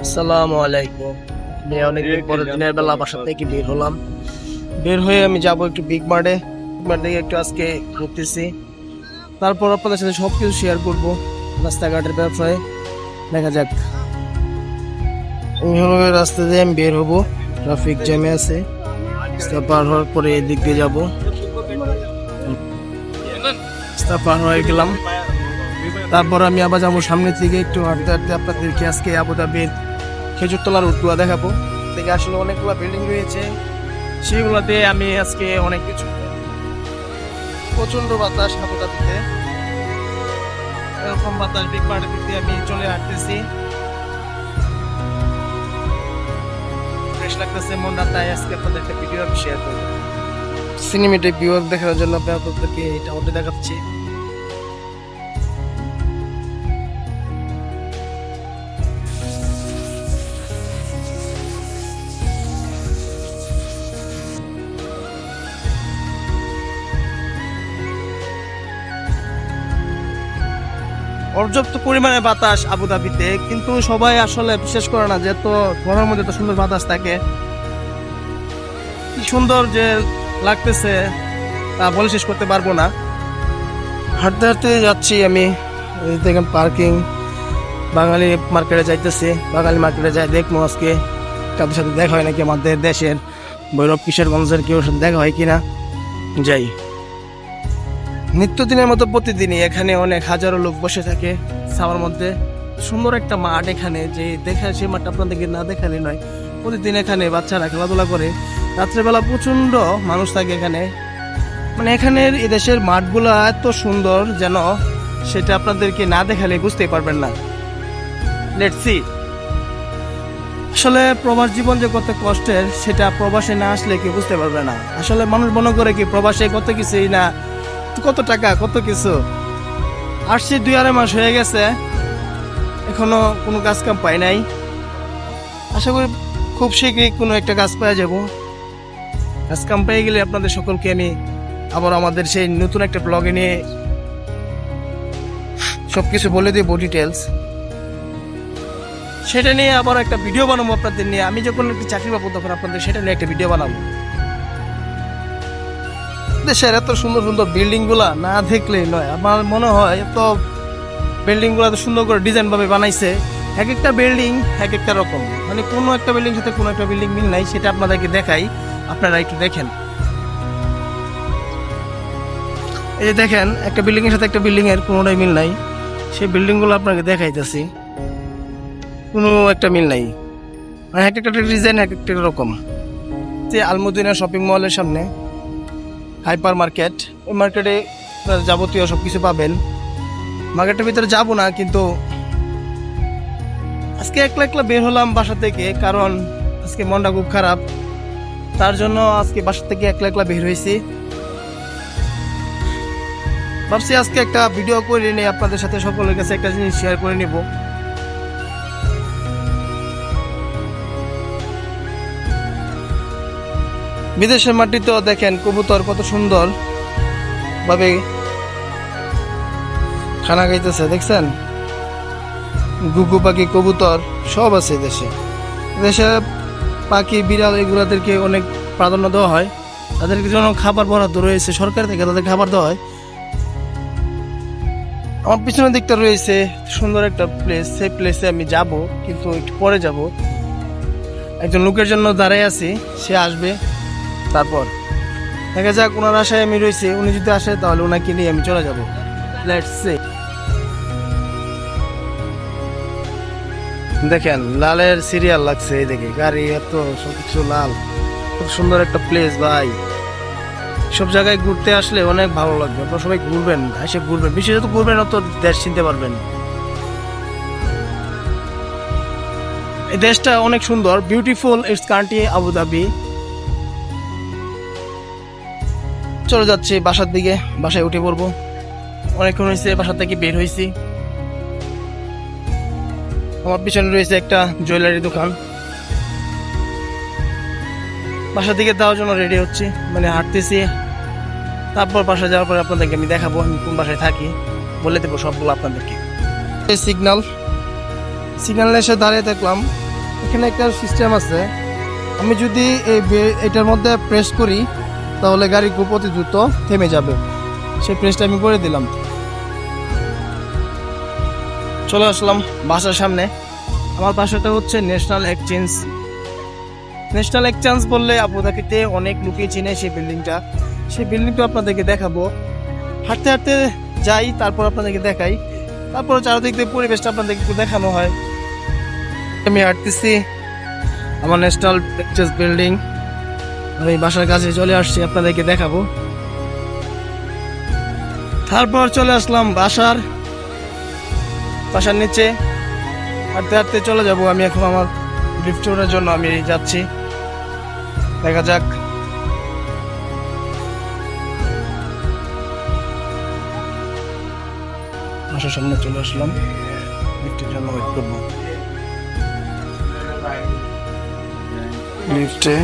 আসসালামু আলাইকুম। আমি অনেকদিন পরে দিনের বেলা বাসা থেকে বের হলাম। বের হয়ে আমি যাব একটু বিগ মার্টে। একটু আজকে ঘুরতেছি, তারপর আপনাদের সাথে সবকিছু শেয়ার করব রাস্তাঘাটের ব্যবসায়। দেখা যাক। রাস্তা দিয়ে আমি বের হবো, ট্রাফিক জ্যামে আছে। রাস্তা পার হওয়ার পরে এদিক দিয়ে যাবো। রাস্তা পার হয়ে গেলাম, তারপর আমি আবার যাবো সামনের দিকে একটু হাঁটতে হাঁটতে। আপনাদেরকে আজকে আবুধাবির খেজুরতলার রুটগুলো দেখাবো। থেকে আসলে অনেকগুলো বিল্ডিং রয়েছে, সেগুলোতে আমি আজকে অনেক কিছু। প্রচন্ড বাতাস আবুধাবিতে, এরকম বাতাস বিগ মার্কেট দিক দিয়ে আমি চলে আসতেছি। ফ্রেশ লাগতেছে মনটা, তাই আজকে আপনাদের একটা ভিডিও আমি শেয়ার করবো। সিনেমেটিক ভিউ দেখার জন্য আমি আপনাদেরকে এটা ওটা দেখাচ্ছি। পর্যাপ্ত পরিমাণে বাতাস আবুধাবিতে, কিন্তু সবাই আসলে বিশ্বাস করে না যে তো ঘরের মধ্যে তো সুন্দর বাতাস থাকে। কি সুন্দর যে লাগতেছে তা বলে শেষ করতে পারবো না। হাঁটতে হাঁটতে যাচ্ছি আমি, দেখেন পার্কিং। বাঙালি মার্কেটে যাইতেছি, বাঙালি মার্কেটে যাই দেখবো আজকে কাদের সাথে দেখা হয় নাকি, আমাদের দেশের ভৈরব কিশোরগঞ্জের কেউ সাথে দেখা হয় কিনা। যাই। নিত্যদিনের মতো প্রতিদিনই এখানে অনেক হাজারো লোক বসে থাকে ছাওয়ার মধ্যে। সুন্দর একটা মাঠ এখানে, যে দেখা সেই মাঠটা আপনাদেরকে না দেখালে নয়। প্রতিদিন এখানে বাচ্চারা খেলাধুলা করে, রাত্রেবেলা প্রচন্ড মানুষ থাকে এখানে। মানে এখানের এদেশের মাঠগুলো এত সুন্দর যেন সেটা আপনাদেরকে না দেখালে বুঝতেই পারবেন না। Let's see. আসলে প্রবাস জীবন যে কত কষ্টের সেটা প্রবাসে না আসলে কেউ বুঝতে পারবে না। আসলে মানুষ মনে করে কি প্রবাসে কত কিছুই না, কত টাকা কত কিছু। আসছি 2-2.5 মাস হয়ে গেছে, এখনো কোনো কাজ কাম পাই নাই। আশা করি খুব শীঘ্রই কোনো একটা কাজ পেয়ে যাব। কাজ কাম পেয়ে গেলে আপনাদের সকলকে আমি আবার আমাদের সেই নতুন একটা ব্লগে নিয়ে সবকিছু বলে দেবো ডিটেলস। সেটা নিয়ে আবার একটা ভিডিও বানাবো আপনাদের নিয়ে। আমি যখন একটা চাকরি পাবো তখন আপনাদের সেটা নিয়ে একটা ভিডিও বানাবো। দেশের এত সুন্দর সুন্দর বিল্ডিং গুলা না দেখলেই নয়। আমার মনে হয় এত বিল্ডিং গুলা সুন্দর করে ডিজাইন ভাবে বানাইছে। এক একটা বিল্ডিং এক একটা রকম, মানে কোনো একটা বিল্ডিং সাথে কোনো একটা বিল্ডিং মিল নাই। সেটা আপনাদেরকে দেখাই, আপনারা একটু দেখেন। এই যে দেখেন, একটা বিল্ডিং এর সাথে একটা বিল্ডিং এর কোনোটাই মিল নাই। সেই বিল্ডিং গুলো আপনাকে দেখাইতেছি, কোনো একটা মিল নাই। মানে এক একটা ডিজাইন এক একটা রকম। যে আলমুদিনা শপিং মলের সামনে হাইপার মার্কেট, ওই মার্কেটে যাবতীয় সবকিছু পাবেন। মার্কেটের ভিতরে যাব না, কিন্তু আজকে একলা একলা বের হলাম বাসা থেকে, কারণ আজকে মনটা খুব খারাপ। তার জন্য আজকে বাসা থেকে একলা একলা বের হয়েছি। ভাবছি আজকে একটা ভিডিও করে নিয়ে আপনাদের সাথে সকলের কাছে একটা জিনিস শেয়ার করে নিব। বিদেশের মাটিতেও দেখেন কবুতর কত সুন্দর ভাবে খানা খাইতেছে, দেখছেন? গুগু পাখি, কবুতর সব আছে দেশে। দেশে পাখি বিড়াল এগুলাদেরকে অনেক প্রাধান্য দেওয়া হয়। তাদেরকে জন্য খাবার বরাদ্দ রয়েছে সরকার থেকে, তাদের খাবার দেওয়া হয়। আমার পিছনের দিকটা রয়েছে সুন্দর একটা প্লেস, সেই প্লেসে আমি যাব, কিন্তু একটু পরে যাব। একজন লোকের জন্য দাঁড়াই আছি, সে আসবে, তারপর দেখা যাক। ওনার আশায় আমি রয়েছি, উনি যদি আসে তাহলে ওনাকে নিয়ে আমি চলে যাব। Let's see. দেখেন লালের সিরিয়াল লাগছে, এই দেখে গাড়ি এত সবকিছু লাল। খুব সুন্দর একটা প্লেস ভাই। সব জায়গায় ঘুরতে আসলে অনেক ভালো লাগবে। আপনারা সবাই ঘুরবেন, এসে ঘুরবেন, বিশেষত ঘুরবেন, অত দেশ চিনতে পারবেন। এই দেশটা অনেক সুন্দর, বিউটিফুল ইটস কান্ট্রি আবুধাবি। চলে যাচ্ছি বাসার দিকে, বাসায় উঠে পড়বো। অনেকক্ষণ হয়েছে বাসা থেকে বের হয়েছি। আমার পিছনে রয়েছে একটা জুয়েলারি দোকান। বাসার দিকে যাওয়ার জন্য রেডি হচ্ছি, মানে হাঁটতেছি। তারপর বাসায় যাওয়ার পরে আপনাদেরকে আমি দেখাবো আমি কোন বাসায় থাকি, বলে দেবো সবগুলো আপনাদেরকে। সিগন্যাল এসে দাঁড়িয়ে থাকলাম। এখানে একটা সিস্টেম আছে, আমি যদি এটার মধ্যে প্রেস করি তাহলে গাড়ি খুব অতি দ্রুত থেমে যাবে। সেই প্রেসটা আমি করে দিলাম। চলে আসলাম বাসার সামনে। আমার বাসাটা হচ্ছে ন্যাশনাল এক্সচেঞ্জ। ন্যাশনাল এক্সচেঞ্জ বললে আবুধাবিতে অনেক লোকই চিনে সেই বিল্ডিংটা। সেই বিল্ডিংটা আপনাদেরকে দেখাবো। হাঁটতে হাঁটতে যাই, তারপর আপনাদেরকে দেখাই, তারপর চারদিক দিয়ে পরিবেশটা আপনাদেরকে একটু দেখানো হয়। আমি হাঁটতেছি আমার ন্যাশনাল এক্সচেঞ্জ বিল্ডিং, আমি বাসার কাছে চলে আসছি, আপনাদেরকে দেখাবো। তারপর চলে আসলাম বাসার নিচে। হাঁটতে হাঁটতে চলে যাব আমি এখন আমার লিফট ওঠার জন্য আমি যাচ্ছি, দেখা যাক। বাসার সামনে চলে আসলাম, লিফটের জন্য ওয়েট করবো। লিফটে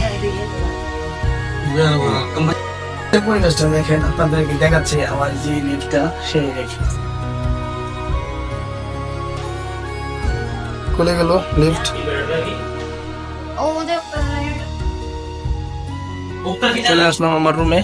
পরিবেশটা দেখেন, আপনাদেরকে দেখাচ্ছি আমার যে লিফটটা, সেই লিফট খুলে গেল। লিফট চলে আসলাম আমার রুমে।